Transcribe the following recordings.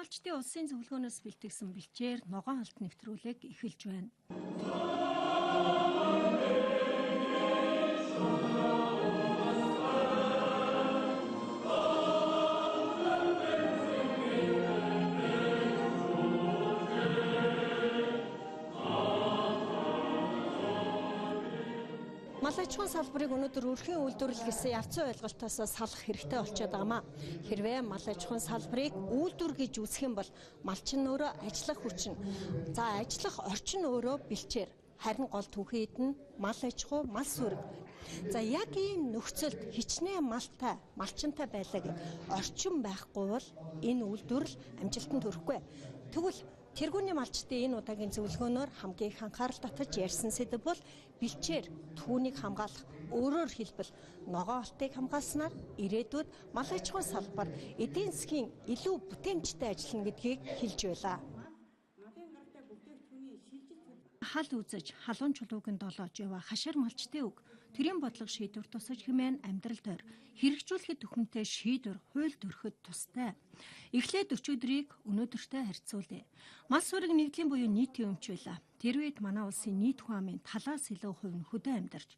малчдын улсын зөвлөгөөнөөс бэлтгэсэн бэлчээр ногоон алт нэвтрүүлэг эхэлж байна. Мал аж ахуйн салбарыг өнөөдөр өрхийн үйлдвэрлэл гэсэн явцсан ойлголтоос салах хэрэгтэй болчиход байгаамаа. Хэрвээ мал аж ахуйн салбарыг үйлдвэр гэж үзэх юм бол малчин өөрөө ажиллах хүчин. За ажиллах орчин өөрөө бэлчээр. Харин гол түүхийд нь мал аж ахуй, мал сүрэг. За яг ийм нөхцөлд хичнээн малтай, малчинтай байлаа гэж орчин байхгүй бол энэ үйлдвэрлэл амжилтанд хүрэхгүй. Тэгвэл тэргүүний малчдын энэ удаагийн зөвлөгөөнөөр хамгийн их анхаарал татаж ярьсан сэдэв бол бэлчээр түүнийг хамгаалах, өөрөөр хэлбэл ногоон алтыг хамгаалснаар ирээдүйд мал аж ахуйн салбар эдийн засгийн илүү бүтээмжтэй ажиллана гэдгийг хэлж байлаа. Хал үзэж, халуун чулуугийн долоож яваа хашир малчдын үг, тэрийн бодлого шийдвэр тусаж хэмээн амьдрал дээр хэрэгжүүлэхэд төхөнтэй шийдвэр хуульд өрөхөд тустай. Эхлээд 40 өдрийг өнөөдөртэй харьцуулъя. Мал сүрэг нэгдлийн буюу нийтийн өмч байлаа. Тэр үед манай улсын нийт хүн амын талаас илүү хувь нь хөдөө амьдарч,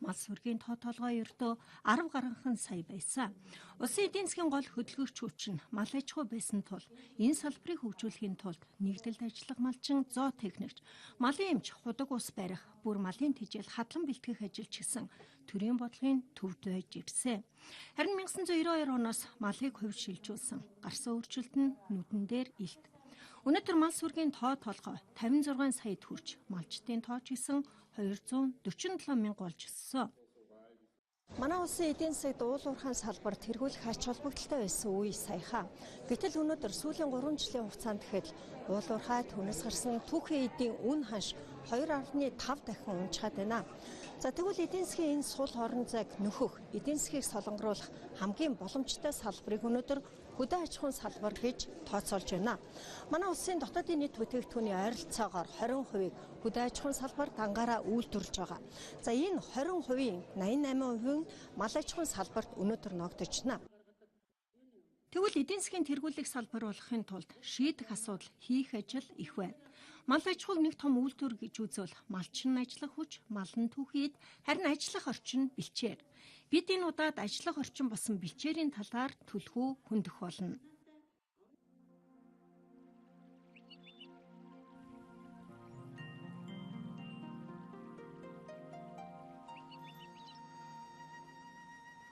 мал сүргийн тоо толгой ердөө 10 гаруйхан сая байсан. Улсын эдийн засгийн гол хөдөлгөгч хүч нь мал аж ахуй байсан тул энэ салбарыг хөгжүүлэхийн тулд нэгдэлд ажиллах малчин, зоотехникч, малын эмч, худаг ус барих, бүр малын тэжээл хадлан бэлтгэх ажилч гэсэн төрийн бодлогын төвд байж ирсэн. Харин 1992 оноос малыг хувьд шилжүүлсэн. Гарсан өөрчлөлт нь нүдэн дээр илт. Өнөөдөр мал сүргийн тоо толгой 56 саяд хүрч, малчдын тоо ч гэсэн 247 мянга болж өссөн. Манай улсын эдийн засаг дуулуурхайн салбар тэргүүлэх ач холбогдолтой байсан үе саяхан. Гэтэл өнөөдөр сүүлийн 3 жилийн хугацаанд гэхэд уулуурхай түүнээс гарсан түүхийн эдийн үн ханш 2.5 дахин унчаад байна. За тэгвэл эдийн засгийн энэ сул орон зайг нөхөх, эдийн засгийг солонгоруулах хамгийн боломжтой салбарыг өнөөдөр хөдөө аж ахуйн салбар гэж тооцоолж байна. Манай улсын дотоодын нийт бүтээгдэхүүний ойролцоогоор 20%-ийг хөдөө аж ахуйн салбар дангаараа үйлдвэрлэж байгаа. За энэ 20%-ийн 88% нь мал аж ахуйн салбарт өнөөдөр ногдож байна. Тэгвэл эдийн засгийн тэргүүлэх салбар болохын тулд шийдэх асуудал, хийх ажил их байна. Мал аж ахуйг нэг том үйлдвэр гэж үзвэл малчин ажиллах хүч, малын түүхийд, харин ажиллах орчин бэлчээр. Бид энэ удаад ажиллах орчин болсон бэлчээрийн талаар түлхүү хөндөх болно.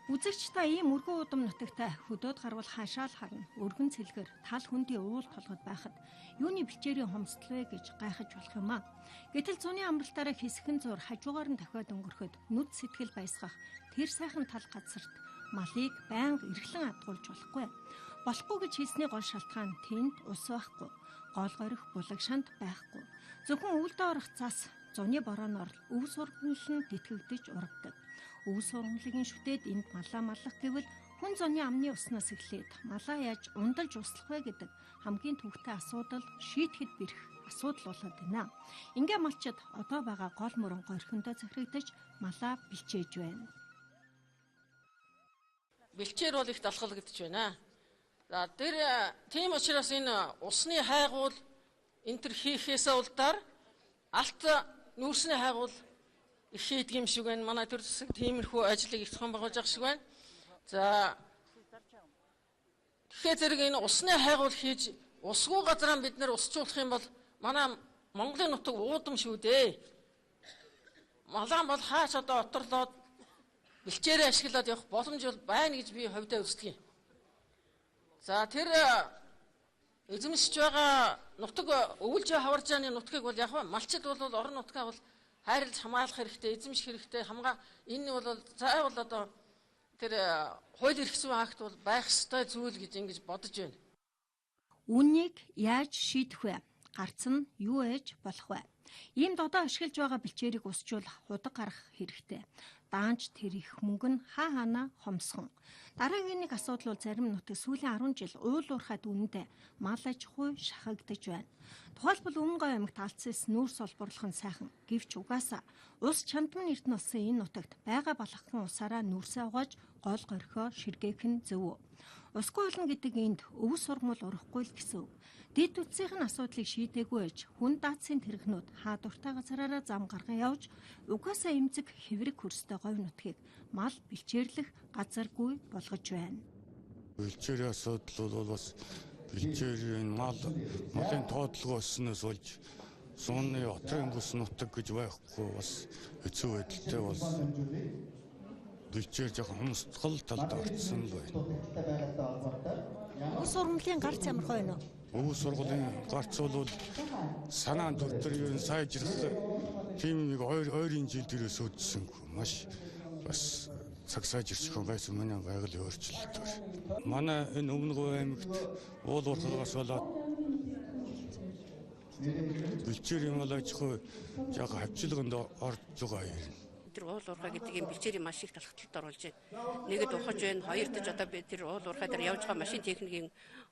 Үзэгч та ийм өргөн удам нутагтай хөдөөд гарвал хаашаал харна. Өргөн цэлгэр тал хөндийн уул толгод байхад юуны бэлчээрийн хомсдол вэ гэж гайхаж болох юм аа. Гэтэл зуны амралтаараа хэсхэн зур хажуугаар нь дахиад өнгөрөхөд нүд сэтгэл баясгах тэр сайхан тал газарт малыг байнга эргэлэн адгуулж болохгүй. Болохгүй гэж хэлсний гол шалтгаан тэнд ус байхгүй, гол горих булаг шанд байхгүй. Зөвхөн үлдээ орох цас зуны борооноор өв сургамлал нь тэтгэгдэж урагдаг. Өв сургамлагын шүтээд энд малаа маллах гэвэл хүн зуны амны уснаас эхлээд малаа яаж ундалж услах вэ гэдэг хамгийн төвхтэй асуудал шийдэхэд бэрх асуудал болоод байна. Ингээ малчид одоо байгаа гол мөрөн горхиндоо захирагдаж малаа бэлчээж байна. Бэлчээр бол их далхалгдж байна. За тэр тийм учраас энэ усны хайгуул энэ төр хийхээсээ улдаар алт нүүрсний хайгуул их хийдэг юм шиг байна. Манай төр засаг тиймэрхүү ажлыг их том байгуулж байгаа шиг байна. За тэгэхээр зэрэг энэ усны хайгуул хийж усгүй газараа бид нэр усчуулах юм бол манай Монголын нутаг уудам шүү дээ. Малаан бол хаач одоо оторлоод бэлчээрээ ашиглаад явах боломж бол байна гэж би хувьдаа үздэг юм. За тэр эзэмшиж байгаа нутаг өвөлж хаварж байгаа нутгийг бол яг малчид бол орон нутгаа бол хайрлаж хамгаалах хэрэгтэй, эзэмших хэрэгтэй, энэ бол заавал одоо тэр хууль эрх зүйн акт бол байх ёстой зүйл гэж ингэж бодож байна. Үүнийг яаж шийдэх вэ? Гарц нь юу ээж болох вэ? Ийм додоо ашиглаж байгаа бэлчээрийг усжуулах, худаг гарах хэрэгтэй. Даанч тэр их мөнгө нь хаана хомсхон. Дараагийн нэг асуудал бол зарим нутаг сүүлийн 10 жил уулуурхайд үнэндээ мал аж ахуй шахагдж байна. Тухайлбал Өмнөговь аймагт Алцэс нүүрс олборлох нь сайхан. Гэвч угаасаа ус чамдман эрдэнэ болсон энэ нутагт байгаа балхахын усаараа нүүрсээ угааж гол горхио ширгээх нь зөв. Усгүй болно гэдэг энд өв сургамал урахгүй л гэсэн үг. Дэд үтсийн асуудлыг шийдээгүй аж хүн даацын тэрэгнүүд хаа дуртай газараараа зам гаргаа явж угаасаа эмзэг хэврэг хөрстэй говь нутгийг мал бэлчээрлэх газаргүй болгож байна. Бэлчээрийн асуудал бол бас бэлчээрийн малын тоотлого өснөөс болж сууны отрын бүс нутаг гэж байхгүй бас хэцүү байдалтай бол бэлчээр жоохон хомсдгол талд орсон л байна. Ус ургамлын гарц ямархай байна уу? Өвс сургуулийн гарц бол санаан доктор юу сайжрах тийм нэг ойрын жил дээрээс үүдсэнгүй маш бас цаг сайжирч байсан манай байгалийн өөрчлөлт байна. Манай энэ Өмнөгов аймагт уул уурхагаас болоод бэлчээрийн мал аж ахуй яг хавчлаганд орж байгаа юм. Тэр уул уурхай гэдэг юм бэлчээрийн маш их талхталд оруулж байна. Нэгэд ухаж байна, хоёр дэж одоо би тэр уул уурхай дээр явж байгаа машин техникийн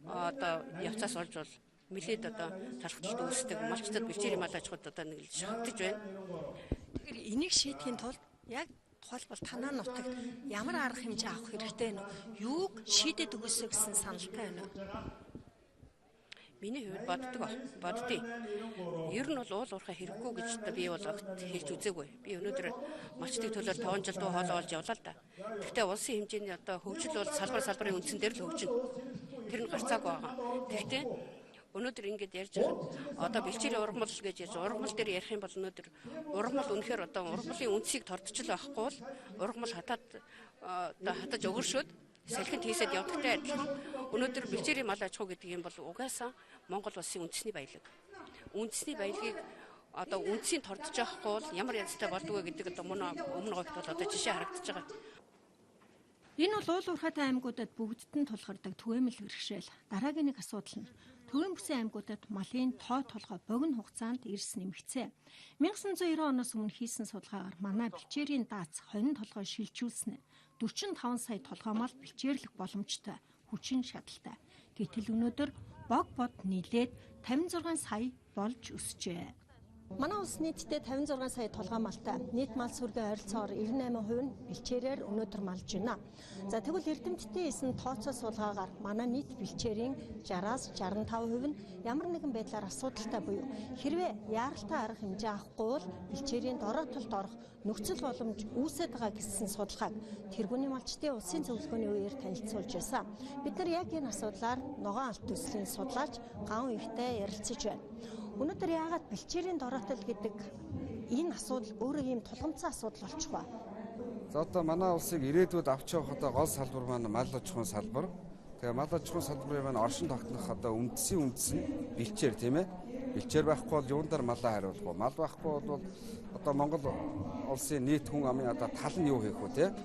одоо явцаас олж бол нэлээд одоо талхталд үүсдэг. Малчтад бэлчээрийн мал аж ахуйд одоо нэг л шатаж байна. Тэгэхээр энийг шийдэхин тулд яг тухайлбал танаа нутагт ямар арга хэмжээ авах хэрэгтэй вэ? Юуг шийдээд өгөөсэй гэсэн саналтай байна уу? Миний хувьд боддیں۔ Ер нь бол уул уурхай хэрэггүй гэж би бол хэлж үзээгүй. Би өнөөдөр малчдын төлөө 5 жил дуу хоолой олж явлаа л да. Гэхдээ улсын хэмжээний одоо хөгжил бол салбарын үндсэн дээр л хөгжинэ. Тэр нь гарцаагүй байгаа. Гэхдээ өнөөдөр ингэж ярьж байгаа одоо бэлчээрийн ургамал гэж ярьж ургамал дээр ярих юм бол өнөөдөр ургамал үнэхээр одоо ургамлын үндсийг тордчихл байхгүй бол ургамал хатаж өгөршөөд салхинд хийсэд явдагтай адилхан өнөөдөр бэлчээрийн мал аж ахуй гэдэг юм бол угаасаа Монгол улсын үндэсний баялаг. Үндэсний баялагийг одоо үндсийн тордож явахгүй бол ямар янзтай болдгоо гэдэг одоо өмнө гогт бол одоо жишээ харагдаж байгаа. Энэ бол уул уурхайтай аймагуудад бүгдд нь тулгардаг түгээмэл бэрхшээл. Дараагийн нэг асуудал нь төвийн бүсийн аймагуудад малын тоо толгой богино хугацаанд эрс нэмэгцээ. 1990 оноос өмнө хийсэн судалгаагаар манай бэлчээрийн даац хонин толгой шилжүүлснээр 45 сая толгой мал бэлчээрлэх боломжтой хүчин шаталтай. Гэтэл өнөөдөр бод нийлээд 56 сая болж өсжээ. Манай улс нийтдээ 56 сая толгой малтай. Нийт мал сүргийн ойролцоогоор 98% нь бэлчээрээр өнөөдөр малж байна. За тэгвэл эрдэмтдийн хийсэн тооцоо суулгаагаар манай нийт бэлчээрийн 60-аас 65% нь ямар нэгэн байдлаар асуудалтай буюу хэрвээ яаралтай арга хэмжээ авахгүй бол бэлчээрийн дорой талд орох нөхцөл боломж үүсэж байгаа гэсэн судалгааг тэргүүний малчдын улсын зөвлөгөөний үеэр танилцуулж байсан. Бид нар яг энэ асуудлаар ногоон алт төслийн судлаач Ган Ихтэй ярилцаж байна. Өнөөдөр яагаад бэлчээрийн дороотол гэдэг энэ асуудал өөрөө ийм тулгамдсан асуудал болчих вэ? За одоо манай улсыг ирээдүйд авч явах одоо гол салбар маань мал аж ахуйн салбар. Тэгээ мал аж ахуйн салбарын маань оршин тогтнох одоо үндэс нь бэлчээр тийм ээ. Бэлчээр байхгүй бол юундаар малаа хариулах вэ? Мал байхгүй бол одоо Монгол улсын нийт хүн амын одоо тал нь юу хийх вэ тийм ээ?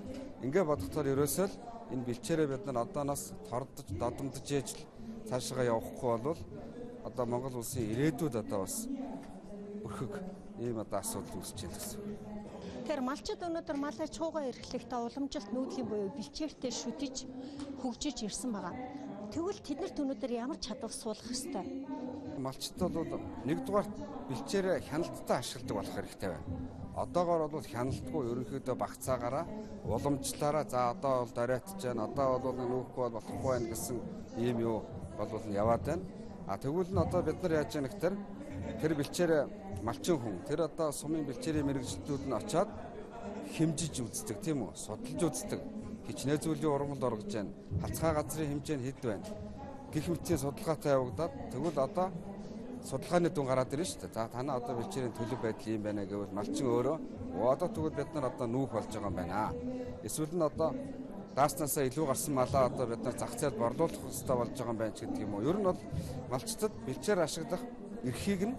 Ингээ бодохоор ерөөсөө л энэ бэлчээрээ бид нар одооноос тордож додомдож ээж цаашаа явахгүй бол одоо Монгол улсын ирээдүйд одоо бас өрхөг ийм одоо асуудал үүсэж байна гэсэн. Тэр малчид өнөөдөр мал аж ахуйгаа эрхлэхдээ уламжилт нүүдлийн буюу бэлчээртэй шүтэж хөгжиж ирсэн байгаа. Тэгвэл тэднэрт өнөөдөр ямар чадвар суулгах ёстой? Малчид бол нэгдүгээр бэлчээрээ хяналттай ашигладаг болох хэрэгтэй байна. Одоогоор бол хяналтгүй ерөнхийдөө багцаагаараа уламжлалаараа за одоо бол дарайтж байна. Одоо бол нүүхгүй бол болохгүй байна гэсэн ийм юу бол яваад байна. Тэгвэл нь одоо бид нар яаж яах гэхээр тэр бэлчээрээ малчин хүн тэр одоо сумын бэлчээрийн мэрэгчлүүд нь очиод хэмжиж үздэг тийм үү? Судалж үздэг. Хичнээн зүйлийн ургамалд оргож байна. Хацгай газрын хэмжээ нь хэд байна? Гэх мэтийн судалгаатай явагдаад тэгвэл одоо судалгааны дүн гараад ирнэ шүү дээ. За танаа одоо бэлчээрийн төлөв байдал юм байна гэвэл малчин өөрөө одоо тэгвэл бид нар одоо нүүх болж байгаа юм байна. Эсвэл нь одоо дааснасаа илүү гарсан малаа одоо бид нар зах зээлд борлуулах хэрэгтэй болж байгаа юм байна ч гэдэг юм уу. Ер нь бол малчтад бэлчээр ашиглах эрхийг нь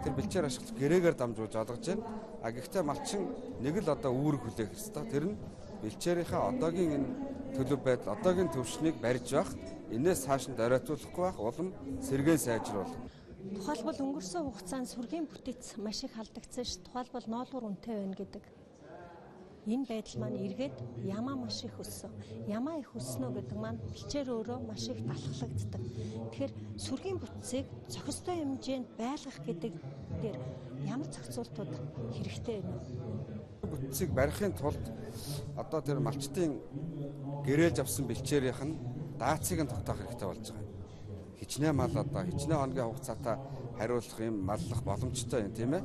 тэр бэлчээр ашиглах гэрээгээр дамжуулж олгож байна. Гэхдээ малчин нэг л одоо үүрэг хүлээх хэрэгтэй. Тэр нь бэлчээрийнхаа одоогийн энэ төлөв байдал, одоогийн төвшнийг барьж байх, энээс цааш нь дарайтуулахгүй байх, улам сэргээн сайжруулах. Тухайлбал өнгөрсөн хугацаанд сүргийн бүтэц маш их алдагдсан ш. Тухайлбал ноолуур үнэтэй байна гэдэг. Энэ байдал маань эргээд ямаа маш их өссөн. Ямаа их өснө гэдэг маань бэлчээр өөрөө маш их талхлагддаг. Тэгэхээр сүргийн бүтцийг зохистой хэмжээнд байлгах гэдэг дээр ямар зохицуултууд хэрэгтэй вэ? Бүтцийг барихын тулд одоо тэр малчтын гэрээлж авсан бэлчээрийнх нь даацыг нь тогтоох хэрэгтэй болж байгаа юм. хичнээн мал одоо хичнээн хоногийн хугацаатай хариулах юм маллах боломжтой юм тийм ээ.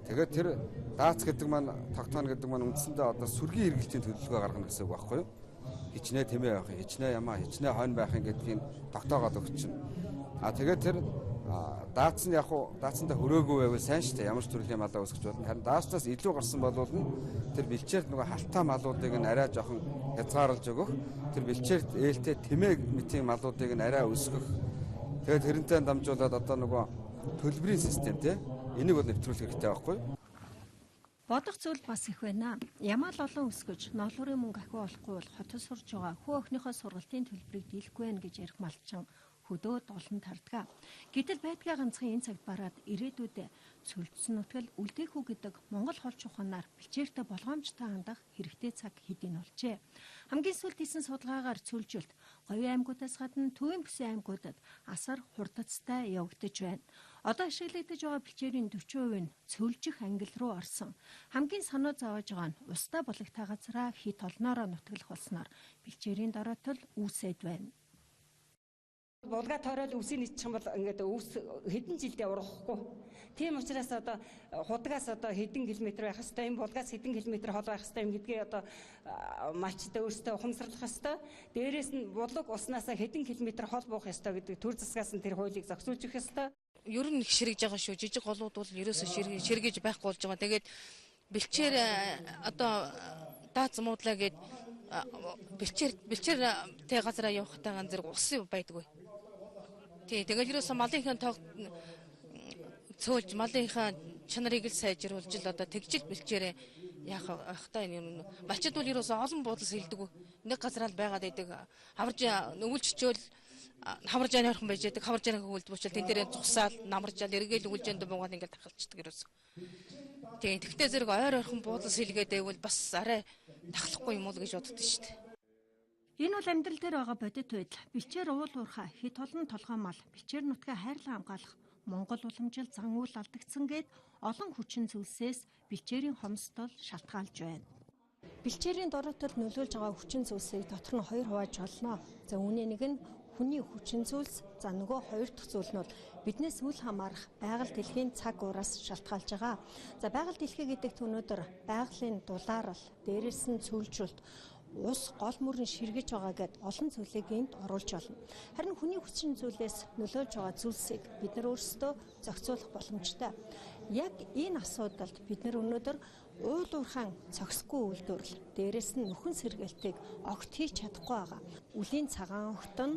Тэгээд тэр даац гэдэг маань тогтооно гэдэг маань үндсэндээ одоо сүргийн эргэлтийн төлөвлөгөө гаргана гэсэн үг байхгүй юу? Хичнээн тэмээ явах, хичнээн ямаа, хичнээн хойно байхын гэдгийг тогтоогоод өгч чинь. Тэгээд тэр даацс нь яг уу даацсандаа хөрөөгүй байвал сайн шүү дээ. Ямар ч төрлийн малаа өсгөж болно. Харин даацтаас илүү гарсан бол тэр бэлчээрт нөгөө халтаа малуудыг нь арай жоохон хязгаарлаж өгөх. Тэр бэлчээрт ээлтэй тэмээ мэтийн малуудыг нь арай өсгөх. Тэгээд тэрнтэй дамжуулаад одоо нөгөө төлбөрийн систем тий энийг бол нэвтрүүлэх хэрэгтэй байхгүй юу? Бодох зүйл бас их байна. Ямаал олон өсгөж, ноолуурын мөнгө ахиу олохгүй бол хотод сурж байгаа хүү охиныхоо сургалтын төлбөрийг дийлэхгүй байх гэж ярих малчин хөдөөд олон тардгаа. Гэтэл байдгаа ганцхан энэ цагт бараад ирээдүйдээ цөлдсөн нутгал үлдээх үү гэдэг Монгол холч ухаанаар бэлчээртэй болгоомжтой хандах хэрэгтэй цаг хэдийн болжээ. Хамгийн сүүлд хийсэн судалгаагаар цөлжилт говийн аймагуудаас гадна төвийн бүсийн аймагуудад асар хурдцтай явагдаж байна. Одоо ашиглагдаж байгаа бэлчээрийн 40% нь цөлжих ангил руу орсон. Хамгийн санаа зовоож байгаа нь устай болгохтой газраа хит олноороо нутаглах болсноор бэлчээрийн дороотол үүсэд байна. Булгаа тойрол үсийг нийцчих юм бол ингээд өвс хэдэн жилдээ ургахгүй. Тийм учраас одоо худгаас одоо хэдэн километр байх хэвээр юм, булгаас хэдэн километр хол байх хэвээр юм гэдгийг одоо малчтай өөртөө ухамсарлах хэвээр. Дээрээс нь булаг уснасаа хэдэн километр хол буух хэвээр гэдэг төр засгаас нь тэр хуулийг зохицуулж өгөх хэвээр. Ер нь их ширэгж байгаа шүү. Жижиг голууд бол ерөөсөө ширгэж байхгүй болж байгаа. Тэгээд бэлчээр одоо даац муудлаа гээд бэлчээртэй газараа явахтай ганц зэрэг ус байдгүй. Тий, тэгэл ерөөсөө малынхаа цөөлж малынхаа чанарыг л сайжруулж л одоо тэгжил бэлчээрээ яах ахтай юм. Малчид бол ерөөсөө олон буудалс хилдэг. Нэг газараа л байгаад байдаг. Хаварж өвөлжчөөл хаваржааны орхон байж байдаг. Хаваржааны хөлд буучаал тэн дээрээ цусаал намаржаал эргээл өвөлжөнд буугаад ингээд тахалчдаг ерөөсөө. Тий, тэгтээ зэрэг ойр орхон буудалс хилгээд байвал бас арай тахлахгүй юм уу гэж боддоо шүү дээ. Энэ бол амьдрал дээр байгаа бодит байдал. Бэлчээр уул уурхай хит олон толгой мал бэлчээр нутгаа хайрлан хамгаалах Монгол уламжил зан үйл алдагдсан гээд олон хүчин зүйлсээс бэлчээрийн хомсдол шалтгаалж байна. Бэлчээрийн дороотол нөлөөлж байгаа хүчин зүйлсийг дотор нь хоёр хувааж болно. За үүний нэг нь хүний хүчин зүйлс, за нөгөө хоёр дахь зүйл нь бол биднээс үл хамаарах байгаль дэлхийн цаг ураас шалтгаалж байгаа. За байгаль дэлхий гэдэгт өнөөдөр байгалийн дулаарал, дээрээс нь цөлжилт, ус гол мөрөн ширгэж байгаа гэд олон зүйлийг энд оруулж байна. Харин хүний хүчин зүйлээс нөлөөлж байгаа зүйлсийг бид нар өөрсдөө зохицуулах боломжтой. Яг энэ асуудалд бид нар өнөөдөр уул уурхайн цогсгүй үйлдвэрлэл, дээрээс нь нөхөн сэргээлтийг огт хийж чадахгүй байгаа. Үлийн цагаан огтон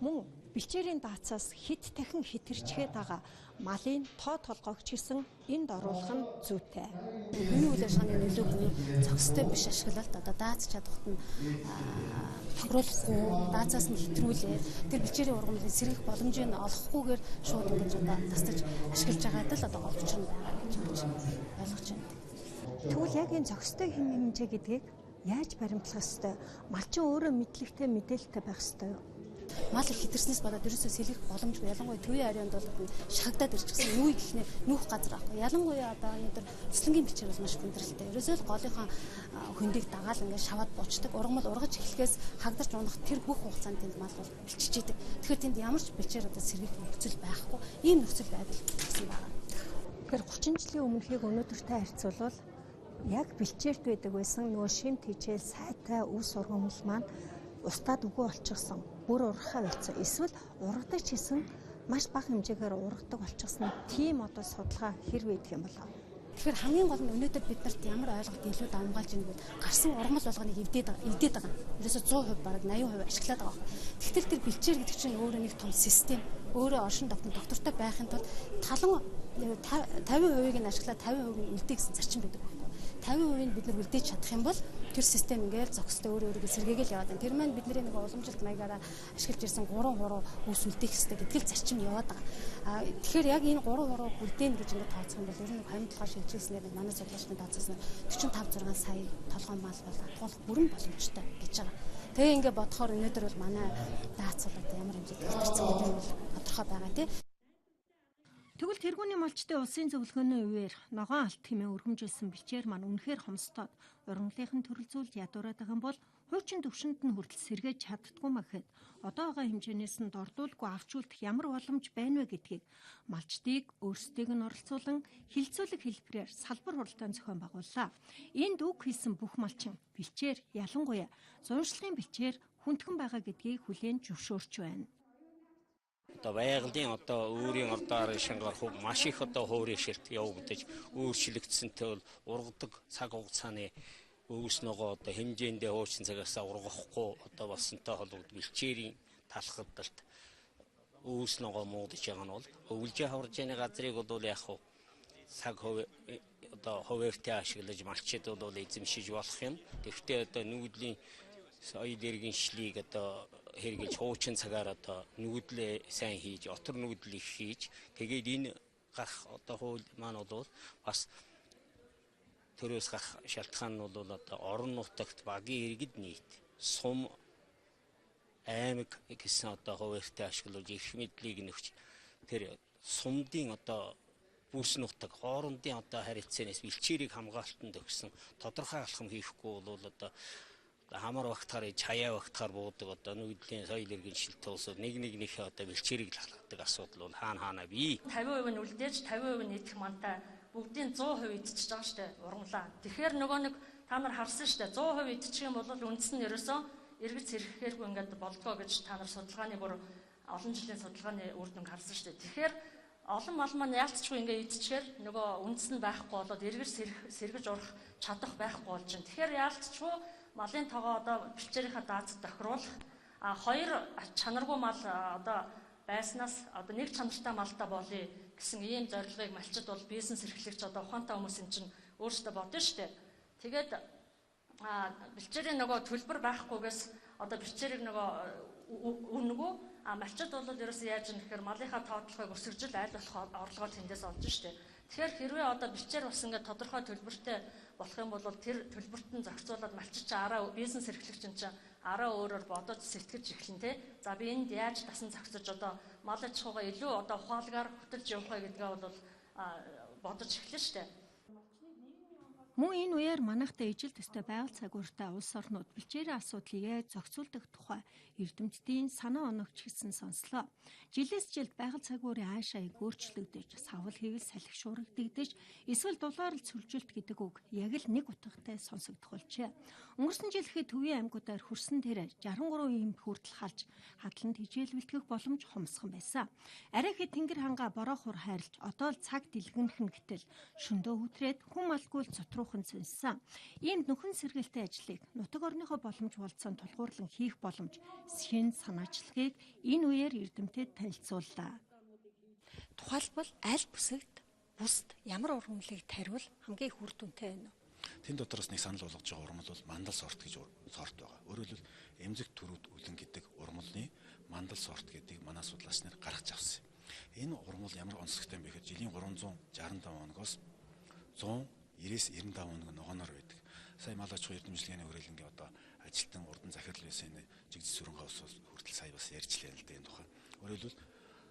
мөн бэлчээрийн даацаас хит дахин хитэрчгээд байгаа малын тоо толгойг ч гэсэн энд оруулах нь зүйтэй. Миний үйл ажиллагааны нөлөөг нь зохистой биш ашиглалт одоо даацч чадахт нь тохируулахгүй, даацаас нь хэтрүүлээ. Тэр бэлчээрийн ургамлын сэргийх боломжийг олохгүйгээр шууд ингэж одоо тасдаж ашиглаж байгаад л одоо голч нь байгаа гэж ойлгож байна. Тэгвэл яг энэ зохистой хэмжээ гэдгийг яаж баримтлах ёстой? Малчин өөрөө мэдлэгтэй мэдээлэлтэй байх ёстой юу? Мал их хитэрснээс болоод ерөөсөө сэлгэх боломжгүй. Ялангуяа төвийн арианд бол шахагдаад ирчихсэн юу гэхнээ нүүх газар аахгүй. Ялангуяа одоо өнөөдөр цэцлэнгийн бэлчээр бол маш хүндрэлтэй. Ерөөсөө л голынхаа хөндийг дагаал ингээд шаваад буучдаг. Ургамал ургаж эхлэхээс хагдарч унах тэр бүх хугацаанд тэнд мал бол бэлчиж идэг. Тэгэхээр тэнд ямар ч бэлчээр одоо сэргийх нөхцөл байхгүй. Ийм нөхцөл байдал гэсэн байна. Тэгэхээр 30 жилийн өмнөхийг өнөөдөртэй харьцуулбал яг бэлчээрт байдаг байсан нөгөө шимт хичээл сайтай өв сургамал маань устдад үгүй болчихсон. Бүр ургахаа болцсон. Эсвэл ургадаг ч гэсэн маш бага хэмжээгээр ургадаг болчихсон. Тийм одоо судалгаа хэр байдаг юм болов? Тэгэхээр хамгийн гол нь өнөөдөр бид нарт ямар ойлголт илүү давмгаалж байгааг бол гарсан ургамал болгоныг эвдээд байгаа. Ерөөсө 100% бараг 80% ашиглаад байгаа. Тэгтэл тэр бэлчээр гэдэг чинь өөрөө нэг том систем. Өөрөө оршин тогтнол доктортой байхын тулд талан 50%-ийг нь ашиглаад 50% нь үлдээ гэсэн зарчим байдаг байхгүй. 50%-ийг бид нар үлдээж чадах юм бол тэр систем ингээл зохистой өөрөөгөө сэргээгээл яваад байна. Тэр маань бидний нэг уламжилт маягаараа ашиглаж ирсэн 3 үс үлдээх хэрэгтэй гэдэг л зарчим яваад байгаа. Тэгэхээр яг энэ 3 үлдээн гэж ингээд тооцох юм бол ер нь 27 шилжүүлснээр манай судлаачдын тооцоосноор 45-6 сая толгой мал бол атгуулах бүрэн боломжтой гэж байгаа. Тэгээ ингээд бодохоор өнөөдөр бол манай даац бол ямар хэмжээнд хэлбэрцэн гэдэг нь бол тодорхой байгаа тийм. Тэгвэл тэргүүний малчдын улсын зөвлөгөөний үеэр ногоон алт хэмээн өргөмжилсэн бэлчээр маань үнэхээр хомсдоод ургамлынхын төрөл зүйлд ядуураад байгаа юм бол Хуучин төвшөнд нь хүртэл сэргээж чаддгүй махад одоо байгаа хэмжээнээс нь дордуулгүй авч үлдэх ямар боломж байна вэ гэдгийг малчдыг өөрсдийг нь оролцуулан хилцүүлэг хэлбэрээр салбар хуралдаан зохион байгууллаа. Энд үг хэлсэн бүх малчин бэлчээр ялангуяа зуншлын бэлчээр хүндхэн байгаа гэдгийг хүлээн зөвшөөрч байна. Одоо байгалийн одоо өөрийн ордоор шингаар хөв маш их одоо хуурийн шилт явагдаж өөрчлөгдсөнтэй бол ургадаг цаг хугацааны өвс ногоо одоо хэмжээндээ хуучин цагаасаа ургахгүй одоо болсонтой холбогд бэлчээрийн талхагдалт өвс ногоо муудаж байгаа нь бол өвлжээ хавржааны газрыг бол яг хав цаг одоо хуваарьтай ашиглаж малчид бол эзэмшиж болох юм. Тэгвэл одоо нүүдлийн соёл иргэн шлийг одоо хэрэгжилж хуучин цагаар одоо нүүдлээ сайн хийж, отор нүүдэл их хийж, тэгээд энэ гарах одоо хууль маань бол бас төрөөс гарах шалтгаан нь бол одоо орон нутагт багийн иргэд нийт сум аймаг гэсэн одоо хуваарьтай ашиглаж эрх мэдлийг нөгч тэр сумдын одоо бүс нутаг хоорондын одоо харилцаанаас бэлчээрийг хамгаалтанд өгсөн тодорхой алхам хийхгүй бол одоо хамар багтахаар чаяа багтахаар буудаг одоо нүүдлийн соёл иргэн шилтэ улсууд нэгнийхээ одоо бэлчээрийг лахладаг асуудал бол хаана бий. 50% нь үлдээж 50% нь идэх мантай бүгдийн 100% идчихэж байгаа штэ ургамлаа. Тэгэхээр нөгөө нэг та нар харсан штэ 100% идчих юм бол үндэс нь ерөөсөө эргэж сэрхэхээргүй ингээд болдгоо гэж та нар судалгааны бүр олон жилийн судалгааны үр дүнг харсан штэ. Тэгэхээр олон мал маань яалтчгүй ингээд идчихээр нөгөө үндэс нь байхгүй болоод эргэж сэргэж урах чадах байхгүй болж байна. Тэгэхээр яалтчгүй малын тоогоо одоо бэлчээрийнхаа даацад тохируулах хоёр чанаргүй мал одоо байснаас одоо нэг чанартай малтай болъё гэсэн ийм зорилгыг малчид бол бизнес эрхлэгч одоо ухаантай хүмүүс юм чинь өөрсдөө бодно шүү дээ. Тэгээд бэлчээрийн нөгөө төлбөр байхгүйгээс одоо бэлчээрийг нөгөө үнэгүй малчид бол ерөөсөө яаж юм гэхээр малынхаа тоотлогыг өсгөжл айл болох орлогоо тэндээс олж шүү дээ. Тэгэхээр хэрвээ одоо бэлчээр бас ингээд тодорхой төлбөртэй болох юм бол тэр төлбөрт нь зохицуулаад малчид араа бизнес эрхлэгч чинь араа өөрөөр бодож сэтгэж эхлэн тэ. За би энд яаж дасан зохицож одоо мал аж ахуйгаа илүү одоо ухаалгаар хөтөлж явах вэ гэдгээ бол бодож эхлэн штэ. Мөн энэ үеэр манайхтай ижил төстэй байгаль цагууртай улс орнууд бэлчээрийн асуудлыг яаж зохицуулдаг тухай эрдэмтдийн санаа оногч гэсэн сонслоо. Жилээс жилд байгаль цагуурын аашааг өөрчлөгдөж, савл хийгэл салхишуурагдагдаж, эсвэл дулаарл сүлжүүлэлт гэдэг үг яг л нэг утгатай сонсогдох болжээ. Өнгөрсөн жил ихэд Төвийн аймагуудаар хөрсөн тэр 63 им хүртэл халж, хадланд хичээл бэлтгэх боломж хумсхан байсан. Арай ихэд тэнгэр хангаа бороохур хайрлж, одоо л цаг дэлгэнхэн гэтэл шөндөө хүтрээд хүн малгүй цотруухан цэнсэн. Ийм нөхөн сэргээлтэй ажлыг нутаг орныхоо боломж болцсон тулгуурлан хийх боломж шин санаачлагыг энэ үеэр эрдэмтэд танилцууллаа. Тухайлбал аль бүсэгт бүст ямар ургамлыг тариул хамгийн их үр дүнтэй байна вэ? Тэн дотроос нэг санал болгож байгаа ургамал бол мандал сорт гэж сорт байгаа. Өөрөөр хэлбэл эмзэг төрүүд үлэн гэдэг ургамлын мандал сорт гэдгийг манай судлаач нар гаргаж авсан. Энэ ургамал ямар онцлогтой юм бэ гэхээр жилийн 365 хоногоос 190-95 хоног ногооноор байдаг. Сая мал аж ахуйн эрдэмтдийн хүрээлэнгийн одоо ажилтан урдан захирал байсан жигдэл сүрэн хаус хүртэл сая бас ярьжлаа л да энэ тухай. Өөрөөр хэлбэл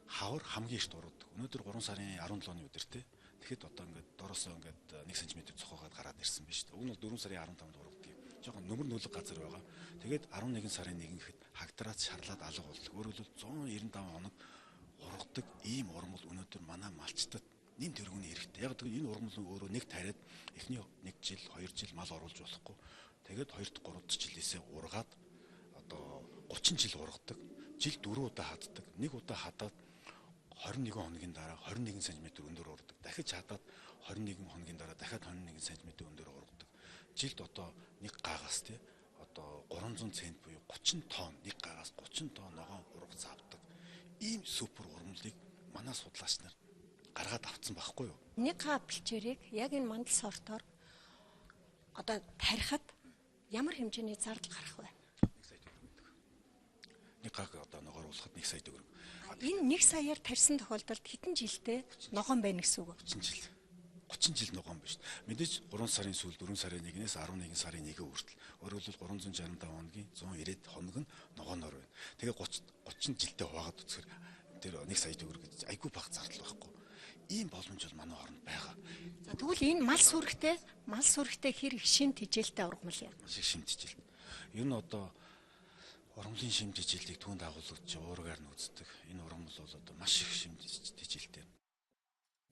хавар хамгийн их дурууддаг. Өнөөдөр 3 сарын 17-ны өдөр те. Тэгэхэд одоо ингээд дороосоо ингээд 1 см цохоогоод гараад ирсэн байна шүү дээ. Уг нь бол 4 сарын 15-нд урагддаг юм. Жохон нөмөр нөлөг газар байгаа. Тэгээд 11 сарын 1 гэхэд хагтараад шарлаад алга болдог. Өөрөөр хэлбэл 195 хоног ургадаг ийм ургамал өнөөдөр манай малчтад нэм тэргүүний хэрэгтэй. Яг гэвэл энэ ургамал өөрөө нэг тариад эхний 1 жил, 2 жил мал оруулж болохгүй. Тэгээд 2-3 жилээсээ ургаад одоо 30 жил ургадаг. Жил 4 удаа хаддаг. Нэг удаа хадаад 21 хоногийн дараа 21 см өндөр ургадаг. Дахиж хадаад 21 хоногийн дараа дахиад 21 см өндөр ургадаг. Жилд одоо нэг гаагаас тий одоо 300 цент буюу 30 тонн нэг гаагаас 30 тонн ногоон ургац авдаг. Ийм супер ургамлыг манай судлаач нар гаргаад авцсан байхгүй юу? Нэг га бэлчээрийг яг энэ мандал сортоор одоо тарихад ямар хэмжээний зардал гарах вэ? 1 сая төгрөг. Нэг гааг одоо ногоор уулахад 1 сая төгрөг. Энэ 1 саяар тарьсан тохиолдолд хэдэн жилдээ ногоон байна гэсэн үг? 30 жил. 30 жил ногоон биш. Мэдээж 3 сарын сүүлд 4 сарын 1-ээс 11 сарын 1 хүртэл өөрөөр хэлбэл 365 хоногийн 190 хоног нь ногооноор байна. Тэгээ 30 жилдээ хуваагаад үзэхээр тэр 1 сая төгрөг гэж айгүй бага зардал байхгүй. Ийм боломж бол манай оронд байгаа. За тэгвэл энэ мал сүрэгтэй хэр их шин тижээлтэй ургамал юм. Маш их шин тижээлтэй. Ер нь одоо ургамлын шимж ижилтийг түүнд агуулгаж уургаар нь үздэг. Энэ ургамал бол одоо маш их шимж ижилтэй.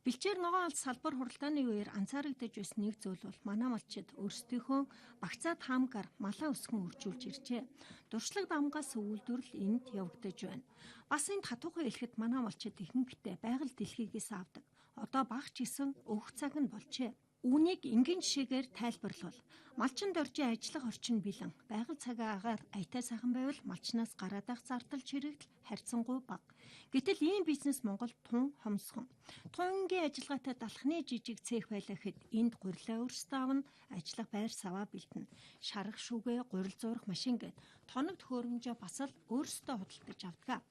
Бэлчээр ногоон алт салбар хуралдааны үеэр анзаарэгдэж байсан нэг зүйл бол манай малчид өөрсдийнхөө багцаа таамгаар малаа өсгөн үржүүлж иржээ. Дуршлаг дамгаас үйлдвэрлэл энд явагдаж байна. Бас энд хатуухан хэлэхэд манай малчид ихэнхдээ байгаль дэлхийгээс авдаг. Одоо багч гисэн өөх цаг нь болжээ. Үүнийг энгийн жишээгээр тайлбарлавал малчин доржийн ажиллах орчин бэлэн байгаль цагаа агаар аятай сайхан байвал малчнаас гараад ах зардал чирэгдэл харьцангуй бага. Гэтэл ийм бизнес Монголд тун хомсгон. Тунгийн ажиллагаатай далхны жижиг цех байлаа гэхэд энд гурилаа өөрсдөө авна, ажиллах байр саваа бэлтэнэ. Шарах шүгэ, гурил зурах машин гээд тоног төхөөрөмжөө бас л өөрсдөө худалдаж авдаг.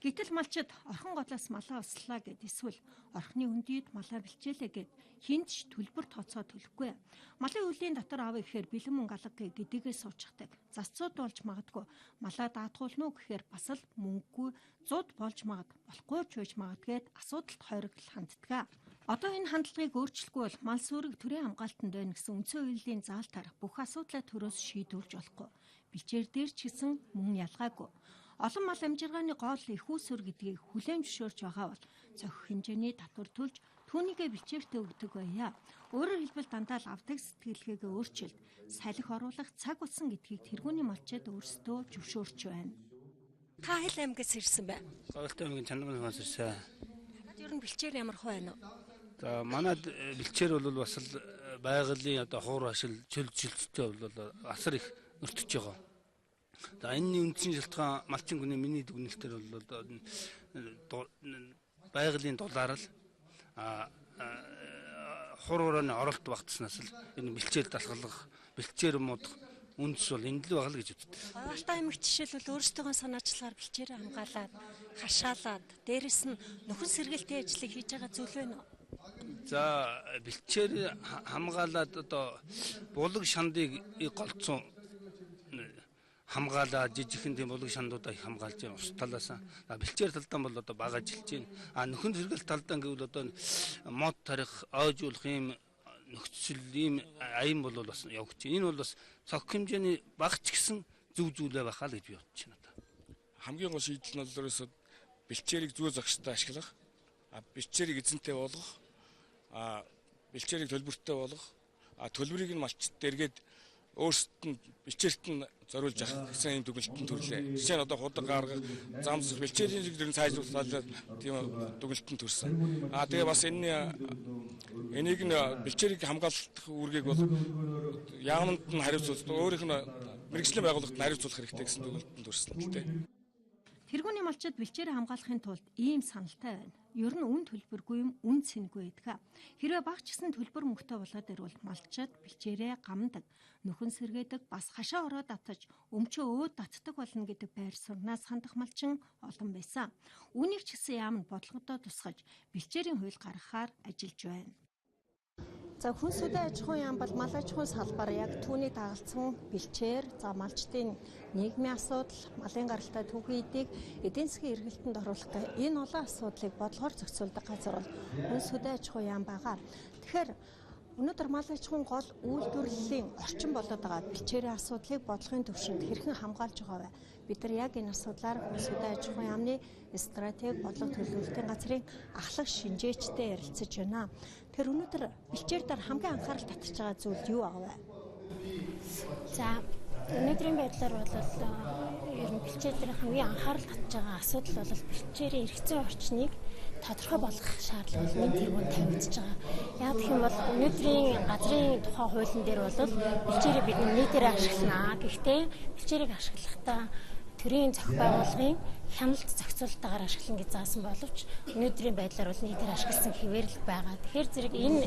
Гэтэл малчид орхон годлоос малаа услаа гэд эсвэл орхны өндийд малаа бэлчээлээ гэд хинч төлбөр тооцоо төлөхгүй. Малын үлийн дотор авъя гэхээр бэлэн мөнгө алга гэдэгээс суучдаг. Засцууд болж магадгүй малаа даатгуулна уу гэхээр бас л мөнгөгүй зуд болж болохгүй ч байж магадгээд асуудалд хоригдол ханддаг. Одоо энэ хандлагыг өөрчлөхгүй бол мал сүрэг төрийн хамгаалтанд байна гэсэн үндсэн хуулийн заалтаар бүх асуудлаа төрөөс шийдвэрлэж болохгүй. Бэлчээр дээр ч гэсэн мөн ялгаагүй. Олон мал амжиргааны гол их усүр гэдгийг хүлээн зөвшөөрч байгаа бол цохих хэмжээний татвар төлж түүнийгээ бэлчээртээ өгдөг байя. Өөрөөр хэлбэл дандаа л авдаг сэтгэлгээгээ өөрчилд салхи оруулах цаг болсон гэдгийг тэргүүний малчид өөрсдөө зөвшөөрч байна. Та хэл аймгаас ирсэн бай. Соёлтой аймгийн Чанармаас ирсэн. Ер нь бэлчээр ямар хөө байна уу? За манайд бэлчээр бол бас л байгалийн одоо хуур ашил чөлжилттэй бол асар их өртөж байгаа. За энэний үндсэн шалтгаан малчин хүний миний дүгнэлтээр бол байгалийн дулаар л хурууны оролт багтснаас л энэ бэлчээр далхалгах, бэлчээр муудах үндэс бол энд л байгаа л гэж үздэг. Оролт аймагт жишээлбэл өөрсдөө санаачлагаар бэлчээр хамгаалаад, хашаалаад, дээрэс нь нөхөн сэргэлтийн ажлыг хийж байгаа зүйл байна уу? За бэлчээр хамгаалаад одоо булаг шандыг голцсон хамгаалаад жижигхэн тийм булаг шандуудаа их хамгаалж байна. Ус талаас бэлчээр талдан бол одоо бага ажилж байна. Нөхөн сэргэлт талдан гэвэл одоо мод тарих, ойжуулах ийм нөхцөл ийм аян бол бас явагдаж байна. Энэ бол бас цог хэмжээний багч гэсэн зөв зүйлээ байхаа л гэж би бодож байна. Хамгийн гол шийдэл нь бол ерөөсөө бэлчээрийг зүй зохистой ашиглах, бэлчээрийг эзэнтэй болгох, бэлчээрийг төлбөртэй болгох, төлбөрийг нь малчд дээргээд өөрсдөд нь бэлчээрт нь зориулж авах гэсэн юм дүгнэлтэн төрлөө. Жишээ нь одоо худаг гаргах, замс бэлчээрийн зэрэг сайжруулах тийм дүгнэлтэн төрсөн. Тэгээ бас энийг нь бэлчээрийг хамгаалах үүргийг бол яамд нь хариуцуулж өөрийнх нь мэргэжлийн байгууллагад хариуцуулах хэрэгтэй гэсэн дүгнэлтэн төрсөн л дээ. Тэргүүний малчид бэлчээрээ хамгаалахын тулд ийм саналтай байна. Ер нь үн төлбөргүй юм, үн цэнэгүй байдаг. Хэрвээ багч гэсэн төлбөр мөнгөтэй болоод ирвэл малчид бэлчээрээ гамдаг, нөхөн сэргээдэг, бас хашаа ороод татаж, өмчөө өөд татдаг болно гэдэг байр сурнаас хандах малчин олон байсан. Үүнийг ч гэсэн яамд бодлогодоо тусгаж, бэлчээрийн хууль гаргахаар ажиллаж байна. За хүн сүдэн аж ахуйн яам бол мал аж ахуйн салбар яг түүний дагалцсан бэлчээр, за малчдын нийгмийн асуудал, малын гаралтай түүхий эдийг эдийн засгийн эргэлтэнд оруулах гэх энэ олон асуудлыг бодлогоор зохицуулдаг газар бол хүн сүдэн аж ахуйн яам байгаа. Тэгэхээр өнөөдөр мал аж ахуйн гол үйлдвэрлэлийн орчин болоод байгаа бэлчээрийн асуудлыг бодлогын түвшинд хэрхэн хамгаалж байгаа вэ? Бид нар яг энэ асуудлаар хүн сүдэн аж ахуйн яамны стратеги бодлого төлөвлөлтийн газрын ахлах шинжээчтэй ярилцаж байна. Тэр өнөөдөр бэлчээр дээр хамгийн анхаарал татж байгаа зүйл юу байгаа вэ? За өнөөдрийн байдлаар бол ер нь бэлчээр дээр хамгийн анхаарал татж байгаа асуудал бол бэлчээрийн эргэцэн орчныг тодорхой болгох шаардлага нэг тэргүүнд тавигдж байгаа. Яг гэх юм бол өнөөдрийн газрын тухай хуулийн дээр бол бэлчээрийг бид нийтээр ашиглана. Гэхдээ бэлчээрийг ашиглахдаа төрийн зохих байгууллагын хяналт зохицуулалтаар ашиглана гэж заасан боловч өнөөдрийн байдлаар бол нийтээр ашигласан хэвээр л байгаа. Тэгэхээр зэрэг энэ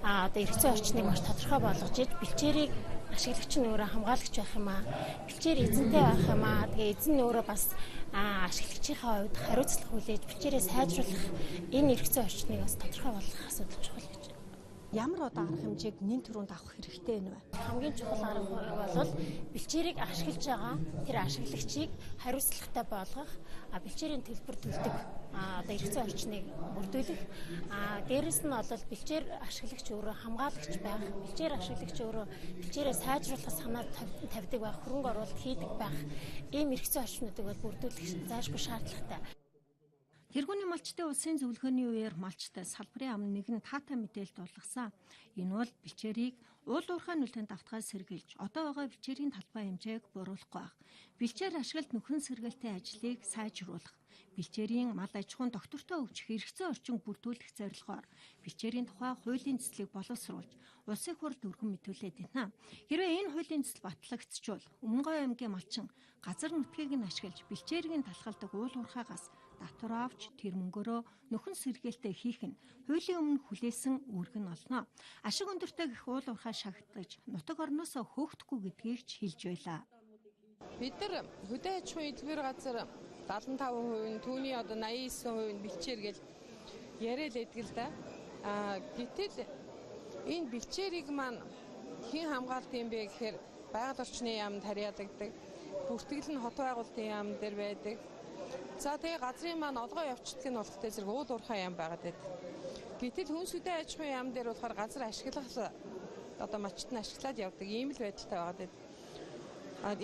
одоо эргэцэн орчныг маш тодорхой болгож иж бэлчээрийг ашиглагч нь өөрөө хамгаалагч байх юм аа. Бэлчээр эзэнтэй байх юм аа. Тэгээ эзэн нь өөрөө бас ашиглагчийнхаа хувьд хариуцлага хүлээж бэлчээрээ сайжруулах энэ эргэцэн орчныг бас тодорхой болгох асуудал чухал гэж. ямар одоо арга хэмжээг нэн төрөнд авах хэрэгтэй вэ? Хамгийн чухал арга бол бэлчээрийг ашиглаж байгаа тэр ашиглагчийг хариуцлагатай болгох, бэлчээрийн төлбөр төлдөг одоо эргэцэн орчныг бүрдүүлэх, дээрэс нь бол бэлчээр ашиглагч өөрөө хамгаалагч байх, бэлчээр ашиглагч өөрөө бэлчээрээ сайжруулах санаа тавьдаг байх, хөрөнгө оруулалт хийдэг байх ийм эргэцэн орчнуудыг бол бүрдүүлэх заашгүй шаардлагатай. Тэргүүний малчтай улсын зөвлөгөөний үеэр малчтай салбарын ам нэгэн таатай мэдээлэлд дуулгасан. Энэ бол бэлчээрийг уул уурхай нүлтэнд давтгаас сэргийлж, одоо байгаа бэлчээрийн талбай хэмжээг буруулахгүй байх. Бэлчээр ашиглалт нөхөн сэргээлтийн ажлыг сайжруулах. Бэлчээрийн мал аж ахуйн доктортой өвчих хэрэгцээ орчин бүрдүүлэх зорилгоор бэлчээрийн тухай хуулийн цэцлийг боловсруулж, улсын хурлд өргөн мэдүүлээд байна. Хэрвээ энэ хуулийн цэцэл батлагдчихвол Өмнөгой аймгийн малчин газар нутгийг нь ашиглаж бэлчээрийг талхалдаг уул уурхайгаас татвар авч тэр мөнгөөрөө нөхөн сэргээлтээ хийх нь хуулийн өмнө хүлээсэн үүрэг нь олно. Ашиг өндөртэй гэх уул уурхай шахагдаж нутаг орноосоо хөөгдөхгүй гэдгийг ч хэлж байлаа. Бид нар хөдөө аж ахуйн эдгээр газар 75%, түүний одоо 89% бэлчээр гэж яриад байдаг л да. Гэтэл энэ бэлчээрийг маань хэн хамгаалт юм бэ гэхээр байгаль орчны яамд харьяадагддаг. Бүртгэл нь хот байгуулалтын яам дээр байдаг. За тэгээ газрын маань олгоо явцдаг нь болохтэй зэрэг уул уурхай яам байгаад байдаг. Гэтэл хүнс хөдөө аж ахуйн яам дээр болохоор газар ашиглах одоо малчт нь ашиглаад явдаг ийм л байдалтай байгаад байдаг.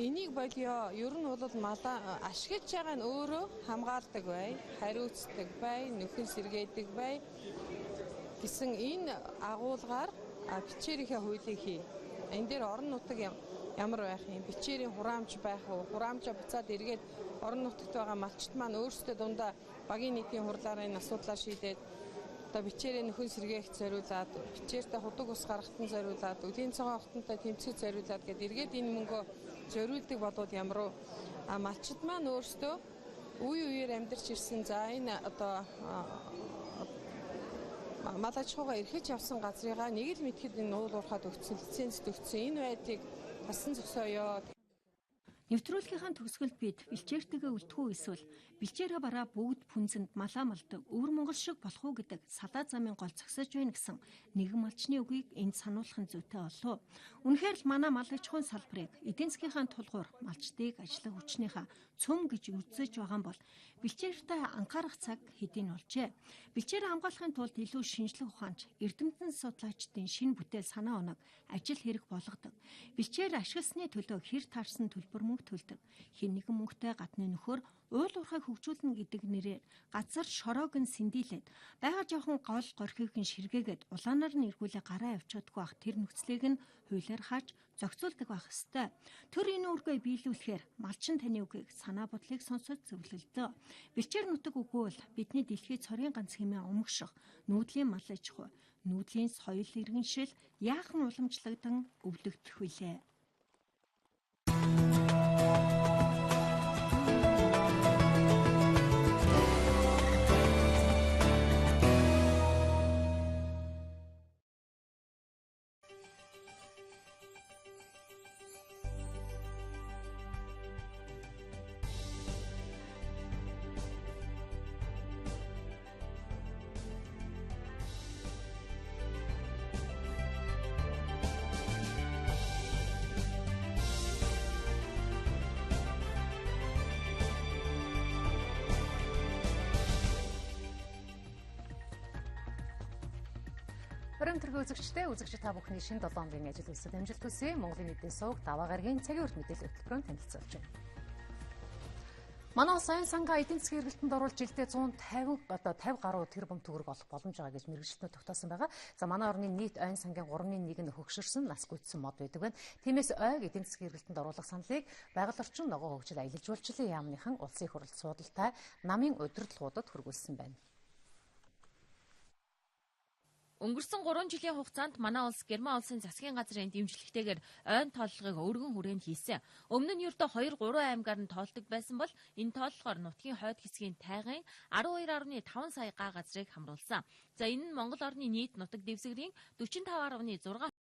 Энийг болио ер нь бол малаа ашиглаж байгаа нь өөрөө хамгаалдаг бай, хариуцдаг бай, нөхөн сэргээдэг бай гэсэн энэ агуулгаар бэлчээрийнхээ хуулийг хий. Энэ дээр орон нутаг ямар байх юм? Бэлчээрийн хураамж байх уу? Хураамжаа буцаад эргээд орон нутагт байгаа малчт маань өөрсдөө дундаа багийн нийтийн хурлаараа энэ асуудлаа шийдээд одоо бэлчээрийн нөхөн сэргээх зориулаад, бэлчээртэй худаг ус гаргахтан зориулаад, үлийн цагаан хотонтой тэмцэх зориулаад гээд эргээд энэ мөнгөө зориулдаг бодоод ямар уу? Малчид маань өөрсдөө үе үеэр амьдарч ирсэн за энэ одоо мал аж ахуйгаа эрхэж явсан газрыгаа нэг л мэдхэд энэ уул уурхайд өгсөн, лицензд өгсөн энэ байдлыг тасан зогсооё. Нэвтрүүлгийнхаа төгсгөлд бид бэлчээртэйгээ үлдэхүү эсвэл бэлчээрээ бараа бүгд пүнзэнд малаа малдаг өвөр Монгол шиг болох уу гэдэг салаа замын гол зогсож байна гэсэн нэгэн малчны үгийг энд сануулахын зүйтэй болов. Үнэхээр л манай мал аж ахуйн салбарыг эдийн засгийн тулгуур малчдыг ажлах хүчнийхээ цөм гэж үзэж байгаа бол бэлчээртэй анхаарах цаг хэдийн болжээ. Бэлчээр хамгаалахын тулд илүү шинжлэх ухаанч, эрдэмтэн судлаачдын шинэ бүтээл санаа оног ажил хэрэг болгодог. Бэлчээр ашигласны төлөө хэр таарсан төлбөр мөнгө төлдөг. Хэн нэгэн мөнгөтэй гадны нөхөр уул уурхайг хөгжүүлнэ гэдэг нэрээр газар шороог нь сэндийлээд байгаа жоохон гол горхийг нь ширгээгээд улаанаар нь эргүүлээ гараа явчихдаггүй бах тэр нөхцөлийг нь хуулиар хааж зохицуулдаг байх ёстой. Тэр энэ үүргээ биелүүлэхээр малчин таны үгийг санаа бодлыг сонсож зөвлөлдөө. Бэлчээр нутаг үгүй бол бидний дэлхийд цорын ганц хэмээн өмгших нүүдлийн мал аж ахуй, нүүдлийн соёл иргэншил яахан уламжлагдан өвлөгдөх вүлээ. Баримтэрхүү үзэгчтэй та бүхний шинэ 7 хоногийн ажил үйлсэд амжилт хүсье. Монголын нийтийн сувг даваа гарагийн цагийн урт мэдээлэл хөтөлбөрөөр танилцуулж байна. Манай сайн санга эдийн засгийн эргэлтэнд оруулж жилдээ 150 гаруй тэрбум төгрөг олох боломж байгаа гэж мэргэжилтнүүд тогтоосон байгаа. За манай орны нийт ойн сангийн 3/1 нь хөгшөрсөн нас гүйцсэн мод байдаг байна. Тиймээс ойг эдийн засгийн эргэлтэнд оруулах саналыг байгаль орчин ногоо хөгжил аялал жуулчлалын яамныхан улсын их хурлд судалтай намын удирдлагуудад хүргүүлсэн байна. Өнгөрсөн 3 жилийн хугацаанд манай улс Герман улсын засгийн газрын дэмжлэгтэйгээр ойн тооллогыг өргөн хүрээнд хийсэн. Өмнө нь ердөө 2-3 аймгаар нь тоолдог байсан бол энэ тооллогоор нутгийн хойд хэсгийн тайгын 12.5 сая га газрыг хамруулсан. За энэ нь Монгол орны нийт нутаг дэвсгэрийн 45.6